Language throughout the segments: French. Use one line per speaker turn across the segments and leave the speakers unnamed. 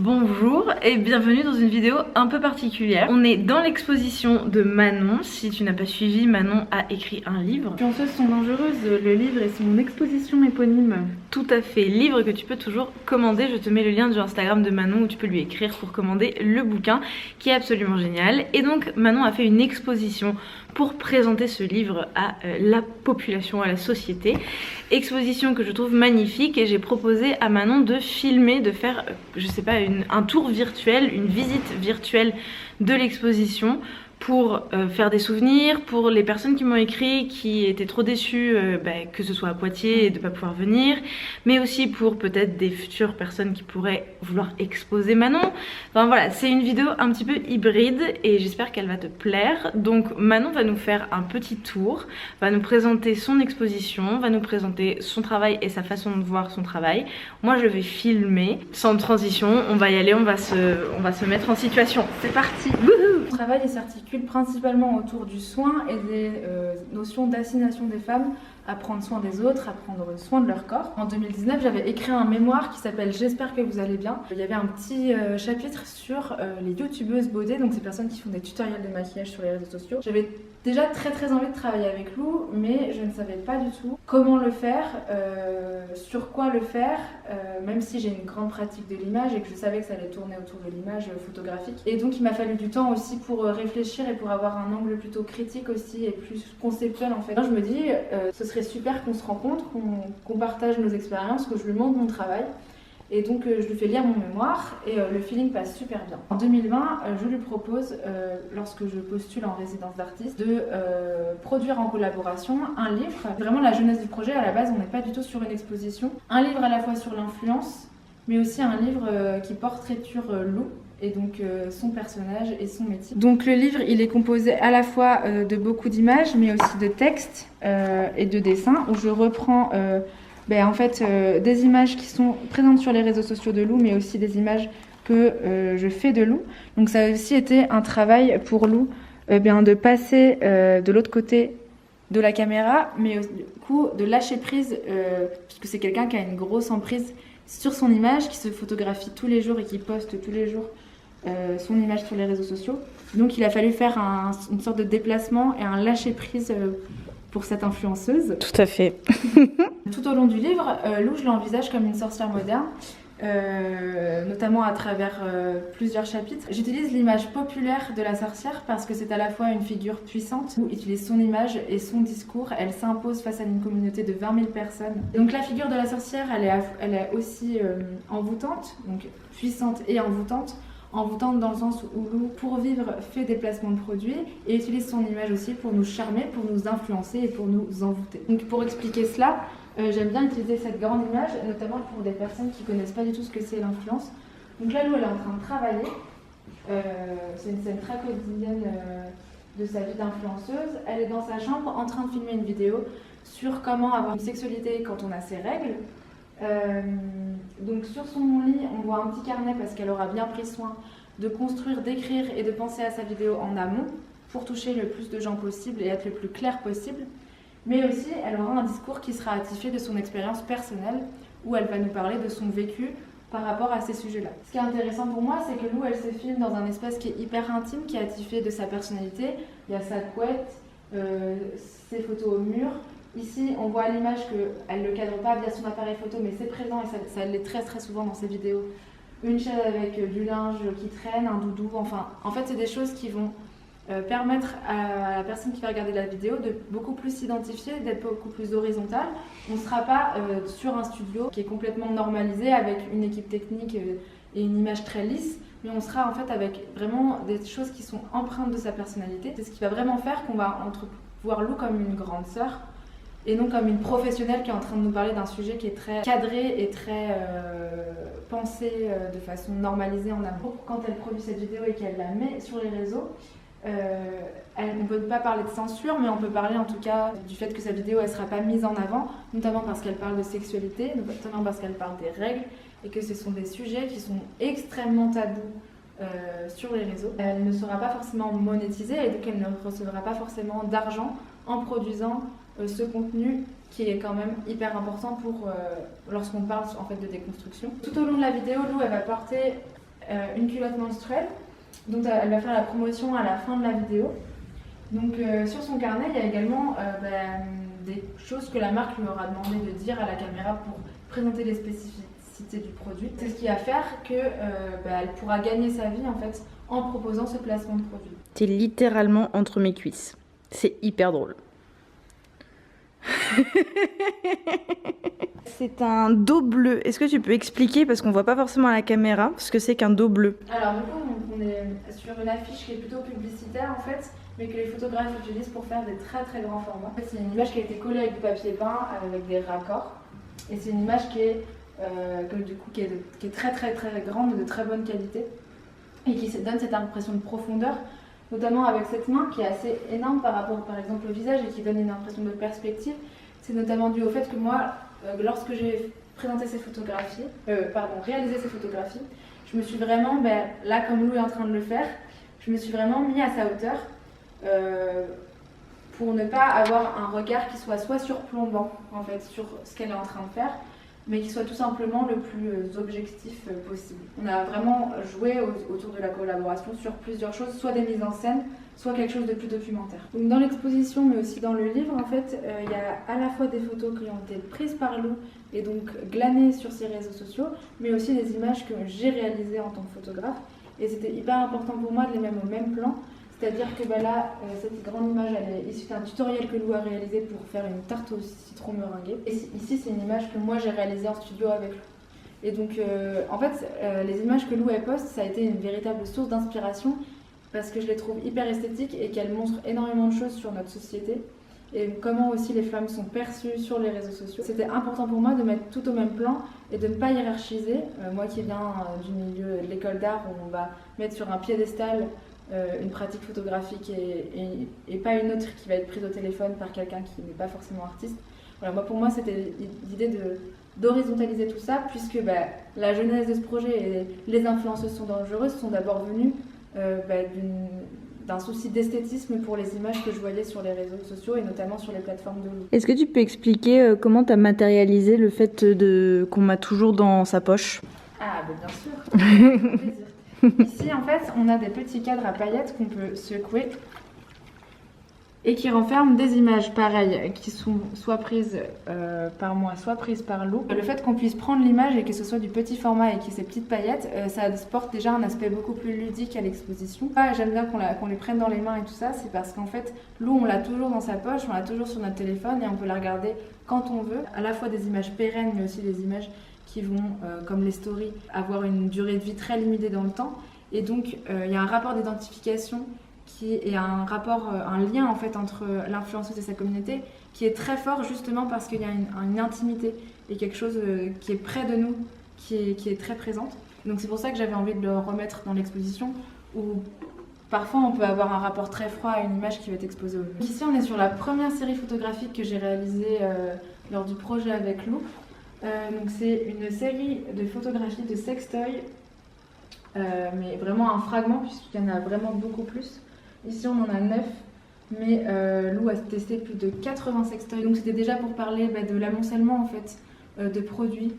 Bonjour et bienvenue dans une vidéo un peu particulière. On est dans l'exposition de Manon. Si tu n'as pas suivi, Manon a écrit un livre. Influenceuses sont dangereuses, le livre est son exposition éponyme. Tout à fait, livre que tu peux toujours commander. Je te mets le lien du Instagram de Manon où tu peux lui écrire pour commander le bouquin qui est absolument génial. Et donc Manon a fait une exposition pour présenter ce livre à la population, à la société. Exposition que je trouve magnifique et j'ai proposé à Manon de filmer, de faire, je sais pas, un tour virtuel, une visite virtuelle de l'exposition pour faire des souvenirs, pour les personnes qui m'ont écrit, qui étaient trop déçues que ce soit à Poitiers et de ne pas pouvoir venir, mais aussi pour peut-être des futures personnes qui pourraient vouloir exposer Manon. Enfin voilà, c'est une vidéo un petit peu hybride et j'espère qu'elle va te plaire. Donc Manon va nous faire un petit tour, va nous présenter son exposition, va nous présenter son travail et sa façon de voir son travail. Moi je vais filmer, sans transition, on va y aller, on va se mettre en situation. C'est parti. Wouhou!
Mon travail s'articule principalement autour du soin et des notions d'assignation des femmes à prendre soin des autres, à prendre soin de leur corps. En 2019, j'avais écrit un mémoire qui s'appelle « J'espère que vous allez bien ». Il y avait un petit chapitre sur les youtubeuses beauté, donc ces personnes qui font des tutoriels de maquillage sur les réseaux sociaux. J'avais déjà très envie de travailler avec Lou, mais je ne savais pas du tout comment le faire, sur quoi le faire, même si j'ai une grande pratique de l'image et que je savais que ça allait tourner autour de l'image photographique. Et donc il m'a fallu du temps aussi pour réfléchir et pour avoir un angle plutôt critique aussi et plus conceptuel en fait. Alors, je me dis, ce serait super qu'on se rencontre, qu'on partage nos expériences, que je lui montre mon travail. Et donc je lui fais lire mon mémoire et le feeling passe super bien. En 2020, je lui propose, lorsque je postule en résidence d'artiste, de produire en collaboration un livre. Vraiment la jeunesse du projet, à la base on n'est pas du tout sur une exposition. Un livre à la fois sur l'influence, mais aussi un livre qui portraiture Lou. Et donc son personnage et son métier. Donc le livre, il est composé à la fois de beaucoup d'images, mais aussi de textes et de dessins, où je reprends des images qui sont présentes sur les réseaux sociaux de Lou, mais aussi des images que je fais de Lou. Donc ça a aussi été un travail pour Lou de passer de l'autre côté de la caméra, mais du coup de lâcher prise, puisque c'est quelqu'un qui a une grosse emprise sur son image, qui se photographie tous les jours et qui poste tous les jours son image sur les réseaux sociaux. Donc il a fallu faire une sorte de déplacement et un lâcher-prise pour cette influenceuse.
Tout à fait.
Tout au long du livre, Lou, je l'envisage comme une sorcière moderne, notamment à travers plusieurs chapitres. J'utilise l'image populaire de la sorcière parce que c'est à la fois une figure puissante. Lou utilise son image et son discours, elle s'impose face à une communauté de 20 000 personnes. Et donc la figure de la sorcière, elle est aussi envoûtante, donc puissante et envoûtante. Envoûtante dans le sens où Lou, pour vivre, fait des placements de produits et utilise son image aussi pour nous charmer, pour nous influencer et pour nous envoûter. Donc pour expliquer cela, j'aime bien utiliser cette grande image, notamment pour des personnes qui ne connaissent pas du tout ce que c'est l'influence. Donc là, Lou, elle est en train de travailler. C'est une scène très quotidienne de sa vie d'influenceuse. Elle est dans sa chambre en train de filmer une vidéo sur comment avoir une sexualité quand on a ses règles. Donc sur son lit, on voit un petit carnet parce qu'elle aura bien pris soin de construire, d'écrire et de penser à sa vidéo en amont pour toucher le plus de gens possible et être le plus clair possible. Mais aussi, elle aura un discours qui sera attifé de son expérience personnelle où elle va nous parler de son vécu par rapport à ces sujets-là. Ce qui est intéressant pour moi, c'est que Lou, elle se filme dans un espace qui est hyper intime, qui est attifé de sa personnalité. Il y a sa couette, ses photos au mur. Ici, on voit à l'image qu'elle ne le cadre pas via son appareil photo, mais c'est présent et ça l'est très souvent dans ses vidéos. Une chaise avec du linge qui traîne, un doudou, enfin, en fait, c'est des choses qui vont permettre à la personne qui va regarder la vidéo de beaucoup plus s'identifier, d'être beaucoup plus horizontale. On ne sera pas sur un studio qui est complètement normalisé avec une équipe technique et une image très lisse, mais on sera en fait avec vraiment des choses qui sont empreintes de sa personnalité. C'est ce qui va vraiment faire qu'on va voir Lou comme une grande sœur, et non comme une professionnelle qui est en train de nous parler d'un sujet qui est très cadré et très pensé de façon normalisée en amont. Quand elle produit cette vidéo et qu'elle la met sur les réseaux, on ne peut pas parler de censure, mais on peut parler en tout cas du fait que cette vidéo elle sera pas mise en avant, notamment parce qu'elle parle de sexualité, notamment parce qu'elle parle des règles, et que ce sont des sujets qui sont extrêmement tabous sur les réseaux. Elle ne sera pas forcément monétisée et donc elle ne recevra pas forcément d'argent en produisant ce contenu qui est quand même hyper important pour lorsqu'on parle en fait de déconstruction. Tout au long de la vidéo, Lou elle va porter une culotte menstruelle, donc elle va faire la promotion à la fin de la vidéo. Donc sur son carnet, il y a également des choses que la marque lui aura demandé de dire à la caméra pour présenter les spécificités du produit. C'est ce qui va faire qu'elle pourra gagner sa vie en fait en proposant ce placement de produit.
T'es littéralement entre mes cuisses. C'est hyper drôle. C'est un dos bleu. Est-ce que tu peux expliquer, parce qu'on voit pas forcément à la caméra, ce que c'est qu'un dos bleu?
Alors du coup, on est sur une affiche qui est plutôt publicitaire en fait, mais que les photographes utilisent pour faire des très très grands formats. En fait, c'est une image qui a été collée avec du papier peint, avec des raccords. Et c'est une image qui est, qui est très très très grande, de très bonne qualité, et qui donne cette impression de profondeur, notamment avec cette main qui est assez énorme par rapport par exemple au visage et qui donne une impression de perspective. C'est notamment dû au fait que moi, lorsque j'ai présenté ces photographies, réalisé ces photographies, je me suis vraiment, là comme Lou est en train de le faire, je me suis vraiment mis à sa hauteur pour ne pas avoir un regard qui soit surplombant en fait sur ce qu'elle est en train de faire, mais qui soit tout simplement le plus objectif possible. On a vraiment joué autour de la collaboration sur plusieurs choses, soit des mises en scène, soit quelque chose de plus documentaire. Donc dans l'exposition, mais aussi dans le livre, en fait, il y a à la fois des photos qui ont été prises par Lou et donc glanées sur ses réseaux sociaux, mais aussi des images que j'ai réalisées en tant que photographe. Et c'était hyper important pour moi de les mettre au même plan. C'est-à-dire que là, cette grande image, elle est issue d'un tutoriel que Lou a réalisé pour faire une tarte au citron meringuée. Et ici, c'est une image que moi j'ai réalisée en studio avec Lou. Et donc, en fait, les images que Lou elle poste, ça a été une véritable source d'inspiration parce que je les trouve hyper esthétiques et qu'elles montrent énormément de choses sur notre société et comment aussi les femmes sont perçues sur les réseaux sociaux. C'était important pour moi de mettre tout au même plan et de ne pas hiérarchiser. Moi qui viens du milieu de l'école d'art où on va mettre sur un piédestal une pratique photographique et pas une autre qui va être prise au téléphone par quelqu'un qui n'est pas forcément artiste. Voilà, pour moi, c'était l'idée d'horizontaliser tout ça, puisque la genèse de ce projet et les influenceuses sont dangereuses sont d'abord venues d'un souci d'esthétisme pour les images que je voyais sur les réseaux sociaux et notamment sur les plateformes de Lou.
Est-ce que tu peux expliquer comment tu as matérialisé le fait qu'on m'a toujours dans sa poche?
Ah, bien sûr, avec plaisir. Ici, en fait, on a des petits cadres à paillettes qu'on peut secouer et qui renferment des images pareilles qui sont soit prises par moi, soit prises par Lou. Le fait qu'on puisse prendre l'image et que ce soit du petit format et qu'il y ait ces petites paillettes, ça apporte déjà un aspect beaucoup plus ludique à l'exposition. J'aime bien qu'on les prenne dans les mains et tout ça, c'est parce qu'en fait, Lou, on l'a toujours dans sa poche, on l'a toujours sur notre téléphone et on peut la regarder quand on veut. À la fois des images pérennes, mais aussi des images qui vont, comme les stories, avoir une durée de vie très limitée dans le temps. Et donc, il y a un rapport d'identification et un lien en fait entre l'influenceuse et sa communauté qui est très fort justement parce qu'il y a une intimité et quelque chose qui est près de nous, qui est très présente. Donc c'est pour ça que j'avais envie de le remettre dans l'exposition où parfois on peut avoir un rapport très froid à une image qui va être exposée au mur. Ici on est sur la première série photographique que j'ai réalisée lors du projet avec Lou. Donc c'est une série de photographies de sextoy, mais vraiment un fragment puisqu'il y en a vraiment beaucoup plus. Ici on en a 9, mais Lou a testé plus de 80 sextoys. Donc c'était déjà pour parler de l'amoncellement en fait, de produits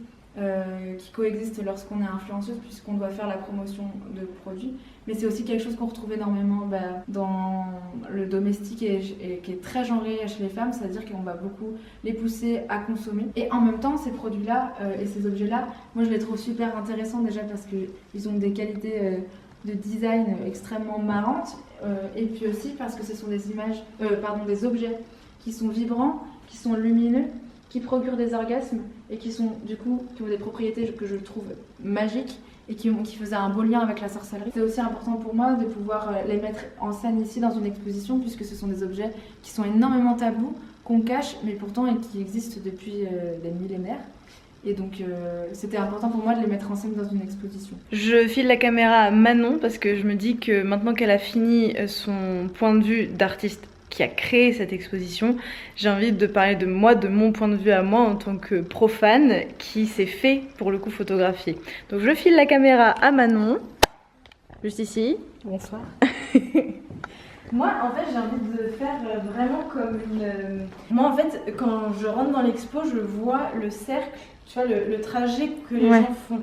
qui coexistent lorsqu'on est influenceuse puisqu'on doit faire la promotion de produits. Mais c'est aussi quelque chose qu'on retrouve énormément dans le domestique et qui est très genré chez les femmes, c'est-à-dire qu'on va beaucoup les pousser à consommer. Et en même temps, ces produits-là et ces objets-là, moi je les trouve super intéressants déjà parce qu'ils ont des qualités de design extrêmement marrantes et puis aussi parce que ce sont des objets qui sont vibrants, qui sont lumineux, qui procurent des orgasmes et qui ont des propriétés que je trouve magiques et qui faisaient un beau lien avec la sorcellerie. C'est aussi important pour moi de pouvoir les mettre en scène ici dans une exposition puisque ce sont des objets qui sont énormément tabous, qu'on cache mais pourtant qui existent depuis des millénaires. Et donc c'était important pour moi de les mettre en scène dans une exposition. Je file la caméra à Manon parce que je me dis que maintenant qu'elle a fini son point de vue d'artiste qui a créé cette exposition, j'ai envie de parler de moi, de mon point de vue à moi en tant que profane qui s'est fait pour le coup photographier. Donc je file la caméra à Manon.
juste ici.
Bonsoir.
Moi, en fait, j'ai envie de faire vraiment comme une... Moi, en fait, quand je rentre dans l'expo, je vois le cercle, tu vois, le trajet que les gens font.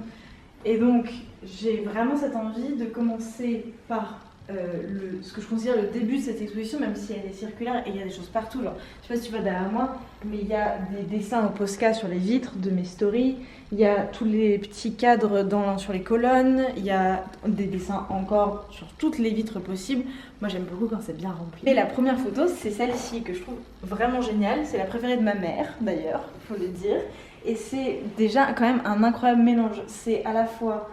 Et donc, j'ai vraiment cette envie de commencer par ce que je considère le début de cette exposition, même si elle est circulaire et il y a des choses partout. Genre, je sais pas si tu vois derrière moi, mais il y a des dessins en Posca sur les vitres de mes stories. Il y a tous les petits cadres sur les colonnes. Il y a des dessins encore sur toutes les vitres possibles. Moi, j'aime beaucoup quand c'est bien rempli. Et la première photo, c'est celle-ci que je trouve vraiment géniale. C'est la préférée de ma mère, d'ailleurs, faut le dire. Et c'est déjà quand même un incroyable mélange. C'est à la fois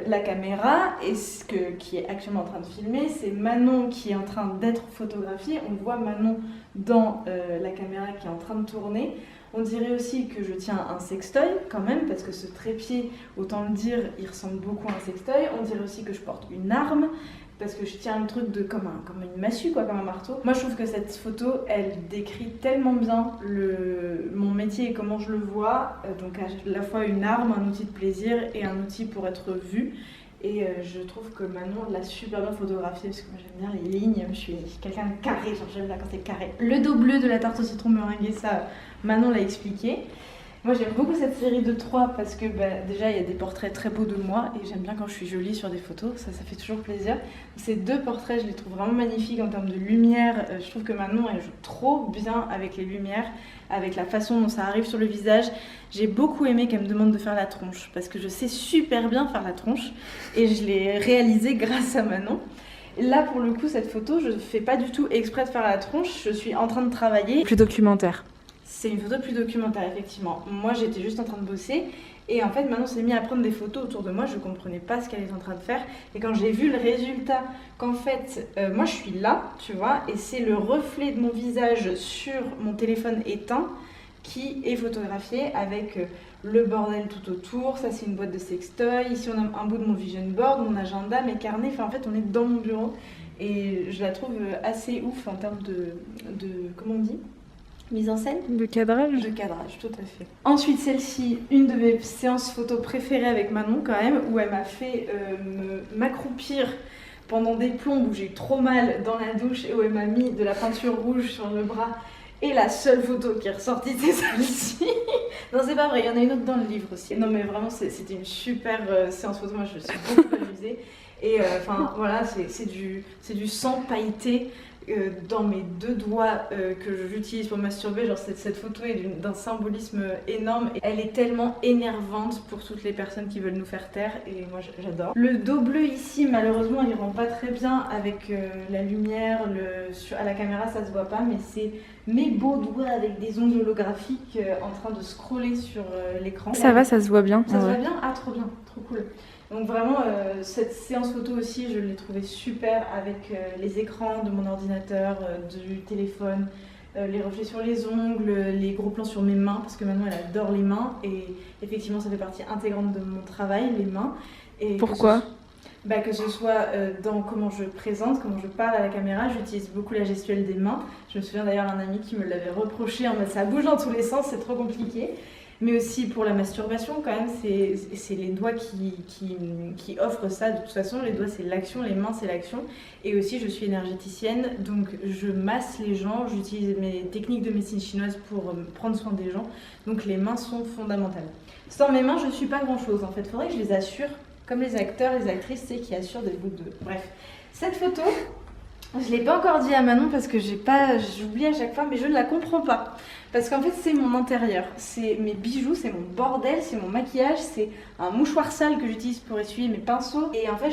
la caméra qui est actuellement en train de filmer, c'est Manon qui est en train d'être photographiée. On voit Manon dans la caméra qui est en train de tourner. On dirait aussi que je tiens un sextoy quand même, parce que ce trépied, autant le dire, il ressemble beaucoup à un sextoy. On dirait aussi que je porte une arme, parce que je tiens un truc comme une massue, quoi, comme un marteau. Moi, je trouve que cette photo, elle décrit tellement bien mon métier et comment je le vois. Donc à la fois une arme, un outil de plaisir et un outil pour être vu. Et je trouve que Manon l'a super bien photographié, parce que moi j'aime bien les lignes, je suis quelqu'un de carré, genre j'aime bien quand c'est carré. Le dos bleu de la tarte au citron meringuée, ça, Manon l'a expliqué. Moi j'aime beaucoup cette série de 3 parce que déjà il y a des portraits très beaux de moi et j'aime bien quand je suis jolie sur des photos, ça fait toujours plaisir. Ces 2 portraits je les trouve vraiment magnifiques en termes de lumière, je trouve que Manon elle joue trop bien avec les lumières, avec la façon dont ça arrive sur le visage. J'ai beaucoup aimé qu'elle me demande de faire la tronche parce que je sais super bien faire la tronche et je l'ai réalisée grâce à Manon. Là pour le coup cette photo je fais pas du tout exprès de faire la tronche, je suis en train de travailler.
Plus documentaire.
C'est une photo plus documentaire, effectivement. Moi, j'étais juste en train de bosser. Et en fait, Manon s'est mis à prendre des photos autour de moi. Je ne comprenais pas ce qu'elle était en train de faire. Et quand j'ai vu le résultat, qu'en fait, moi, je suis là, tu vois, et c'est le reflet de mon visage sur mon téléphone éteint qui est photographié avec le bordel tout autour. Ça, c'est une boîte de sextoy. Ici, on a un bout de mon vision board, mon agenda, mes carnets. Enfin, en fait, on est dans mon bureau. Et je la trouve assez ouf en termes de comment on dit ? Mise en scène ?
De cadrage ?
De cadrage, tout à fait. Ensuite, celle-ci, une de mes séances photos préférées avec Manon quand même, où elle m'a fait m'accroupir pendant des plombes où j'ai eu trop mal dans la douche et où elle m'a mis de la peinture rouge sur le bras. Et la seule photo qui est ressortie, c'est celle-ci. Non, c'est pas vrai, il y en a une autre dans le livre aussi. Non, mais vraiment, c'était une super séance photo. Moi, je me suis beaucoup amusée. Et enfin, voilà, c'est du sang pailleté. Dans mes 2 doigts que j'utilise pour masturber, genre cette photo est d'un symbolisme énorme et elle est tellement énervante pour toutes les personnes qui veulent nous faire taire et moi j'adore. Le dos bleu ici malheureusement il rend pas très bien avec la lumière, à la caméra ça se voit pas mais c'est mes beaux doigts avec des ongles holographiques en train de scroller sur l'écran.
Ça va, ça se voit bien.
Ça se voit bien ? Ah trop bien, trop cool. Donc vraiment, cette séance photo aussi, je l'ai trouvée super avec les écrans de mon ordinateur, du téléphone, les reflets sur les ongles, les gros plans sur mes mains, parce que maintenant elle adore les mains et effectivement ça fait partie intégrante de mon travail, les mains. Et
pourquoi ?
Que ce soit dans comment je présente, comment je parle à la caméra, j'utilise beaucoup la gestuelle des mains. Je me souviens d'ailleurs d'un ami qui me l'avait reproché en mode ça bouge dans tous les sens, c'est trop compliqué. Mais aussi pour la masturbation quand même, c'est les doigts qui offrent ça. De toute façon, les doigts c'est l'action, les mains c'est l'action. Et aussi je suis énergéticienne, donc je masse les gens, j'utilise mes techniques de médecine chinoise pour prendre soin des gens. Donc les mains sont fondamentales. Sans mes mains, je ne suis pas grand chose en fait. Il faudrait que je les assure, comme les acteurs, les actrices, c'est qui assurent des bouts de... Bref, cette photo, je ne l'ai pas encore dit à Manon parce que j'oublie à chaque fois, mais je ne la comprends pas. Parce qu'en fait, c'est mon intérieur, c'est mes bijoux, c'est mon bordel, c'est mon maquillage, c'est un mouchoir sale que j'utilise pour essuyer mes pinceaux. Et en fait,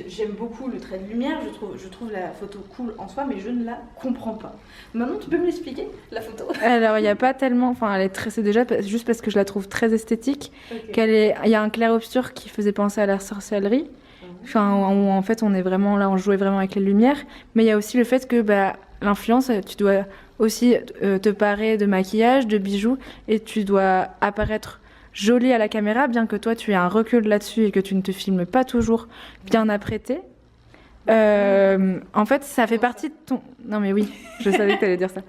j'aime beaucoup le trait de lumière, je trouve la photo cool en soi, mais je ne la comprends pas. Manon, tu peux me l'expliquer, la photo ?
Alors, il n'y a pas tellement... Enfin, c'est déjà juste parce que je la trouve très esthétique, okay. Il y a un clair-obscur qui faisait penser à la sorcellerie. Enfin, où en fait, on jouait vraiment avec les lumières. Mais il y a aussi le fait que l'influence, tu dois aussi te parer de maquillage, de bijoux, et tu dois apparaître jolie à la caméra, bien que toi, tu aies un recul là-dessus et que tu ne te filmes pas toujours bien apprêtée. En fait, ça fait partie de ton... Non mais oui, je savais que tu allais dire ça.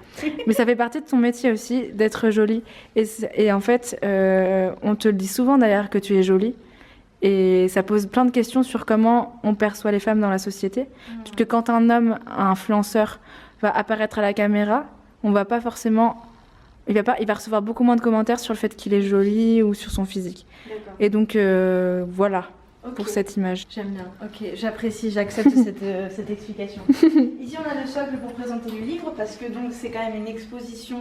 Mais ça fait partie de ton métier aussi, d'être jolie. Et en fait, on te le dit souvent d'ailleurs que tu es jolie. Et ça pose plein de questions sur comment on perçoit les femmes dans la société. Parce que quand un homme, un influenceur, va apparaître à la caméra, on va pas forcément... Il va recevoir beaucoup moins de commentaires sur le fait qu'il est joli ou sur son physique. Et donc, voilà. Okay. Pour cette image.
J'aime bien, ok, j'apprécie, j'accepte cette explication. Ici on a le socle pour présenter le livre parce que donc c'est quand même une exposition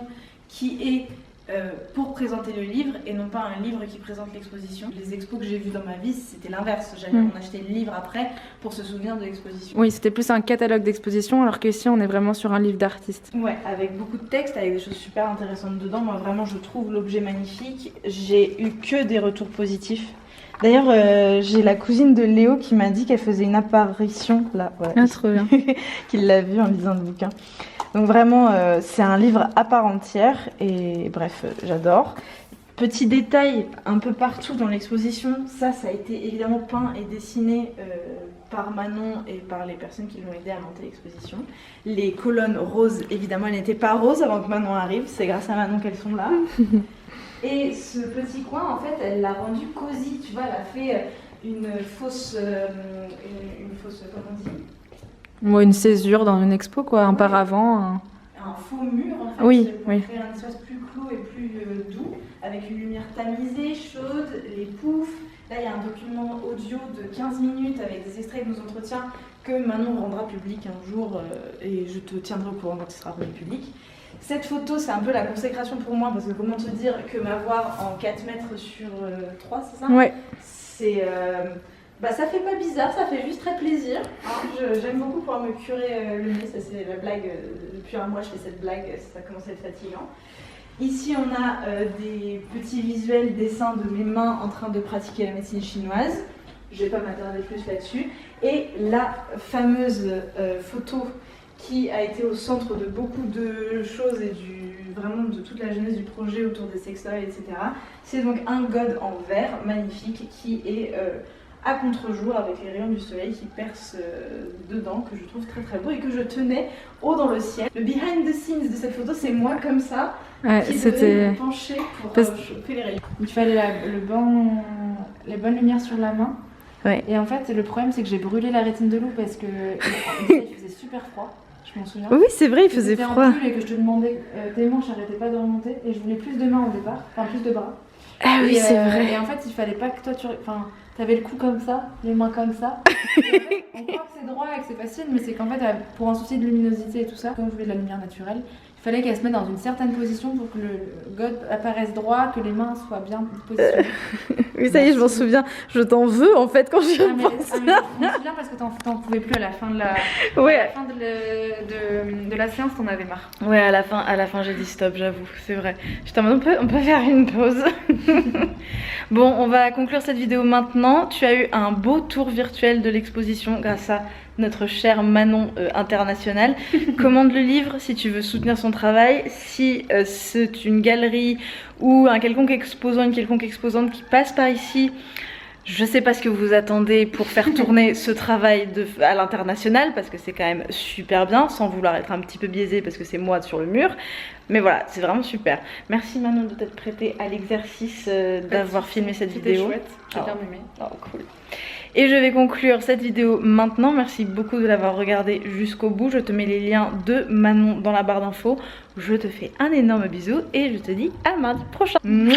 qui est pour présenter le livre et non pas un livre qui présente l'exposition. Les expos que j'ai vues dans ma vie c'était l'inverse, on achetait le livre après pour se souvenir de l'exposition.
Oui, c'était plus un catalogue d'exposition alors qu'ici on est vraiment sur un livre d'artiste.
Ouais, avec beaucoup de textes, avec des choses super intéressantes dedans. Moi vraiment je trouve l'objet magnifique, j'ai eu que des retours positifs. D'ailleurs, j'ai la cousine de Léo qui m'a dit qu'elle faisait une apparition là, voilà,
ah, trop bien.
qu'il l'a vu en lisant le bouquin. Donc vraiment, c'est un livre à part entière et bref, j'adore. Petit détail un peu partout dans l'exposition, ça a été évidemment peint et dessiné par Manon et par les personnes qui l'ont aidé à monter l'exposition. Les colonnes roses, évidemment, elles n'étaient pas roses avant que Manon arrive, c'est grâce à Manon qu'elles sont là. Et ce petit coin, en fait, elle l'a rendu cosy, tu vois, elle a fait une fausse, comment on dit ?
Ouais, une césure dans une expo, quoi, un paravent.
Un faux mur, en fait,
oui,
pour créer un espace plus clos et plus doux, avec une lumière tamisée, chaude, les poufs. Là, il y a un document audio de 15 minutes avec des extraits de nos entretiens que Manon rendra public un jour et je te tiendrai au courant quand il sera rendu public. Cette photo, c'est un peu la consécration pour moi, parce que comment te dire que m'avoir en 4 mètres sur 3, c'est ça ?
Ouais.
C'est... ça fait pas bizarre, ça fait juste très plaisir. Hein, j'aime beaucoup pouvoir me curer le nez, ça c'est la blague, depuis un mois je fais cette blague, ça commence à être fatigant. Ici on a des petits visuels dessins de mes mains en train de pratiquer la médecine chinoise. Je vais pas m'attarder plus là-dessus. Et la fameuse photo qui a été au centre de beaucoup de choses et vraiment de toute la jeunesse du projet autour des sextoys, etc. C'est donc un god en verre magnifique qui est à contre-jour avec les rayons du soleil qui percent dedans, que je trouve très très beau et que je tenais haut dans le ciel. Le behind the scenes de cette photo, c'est moi comme ça, qui devais me pencher pour choper les rayons.
Il fallait les bonnes lumières sur la main. Ouais. Et en fait, le problème, c'est que j'ai brûlé la rétine de Lou parce que il faisait super froid. Je m'en souviens.
Oui, c'est vrai, il faisait froid.
Et que je te demandais, tes manches n'arrêtaient pas de remonter et je voulais plus de mains au départ, enfin plus de bras.
Ah oui, c'est vrai.
Et en fait, il fallait pas que toi t'avais le cou comme ça, les mains comme ça. En fait, on croit que c'est droit et que c'est facile, mais c'est qu'en fait, pour un souci de luminosité et tout ça, comme je voulais de la lumière naturelle, il fallait qu'elle se mette dans une certaine position pour que le god apparaisse droit, que les mains soient bien positionnées.
Oui, ça y est, je m'en souviens. Je t'en veux en fait quand j'y repense.
Je m'en souviens parce que t'en pouvais plus à la fin de la, de la séance, t'en avais marre.
Ouais, à la fin j'ai dit stop, j'avoue, c'est vrai. J'étais en mode, on peut faire une pause. Bon, on va conclure cette vidéo maintenant. Tu as eu un beau tour virtuel de l'exposition grâce à notre chère Manon internationale. Commande le livre si tu veux soutenir son travail. Si c'est une galerie ou un quelconque exposant, une quelconque exposante qui passe par ici, je sais pas ce que vous attendez pour faire tourner ce travail à l'international, parce que c'est quand même super bien, sans vouloir être un petit peu biaisé parce que c'est moi sur le mur. Mais voilà, c'est vraiment super. Merci Manon de t'être prêtée à l'exercice d'avoir filmé cette vidéo.
C'était chouette, j'ai bien aimé.
Oh, cool. Et je vais conclure cette vidéo maintenant. Merci beaucoup de l'avoir regardée jusqu'au bout. Je te mets les liens de Manon dans la barre d'infos. Je te fais un énorme bisou et je te dis à mardi prochain. Mouah.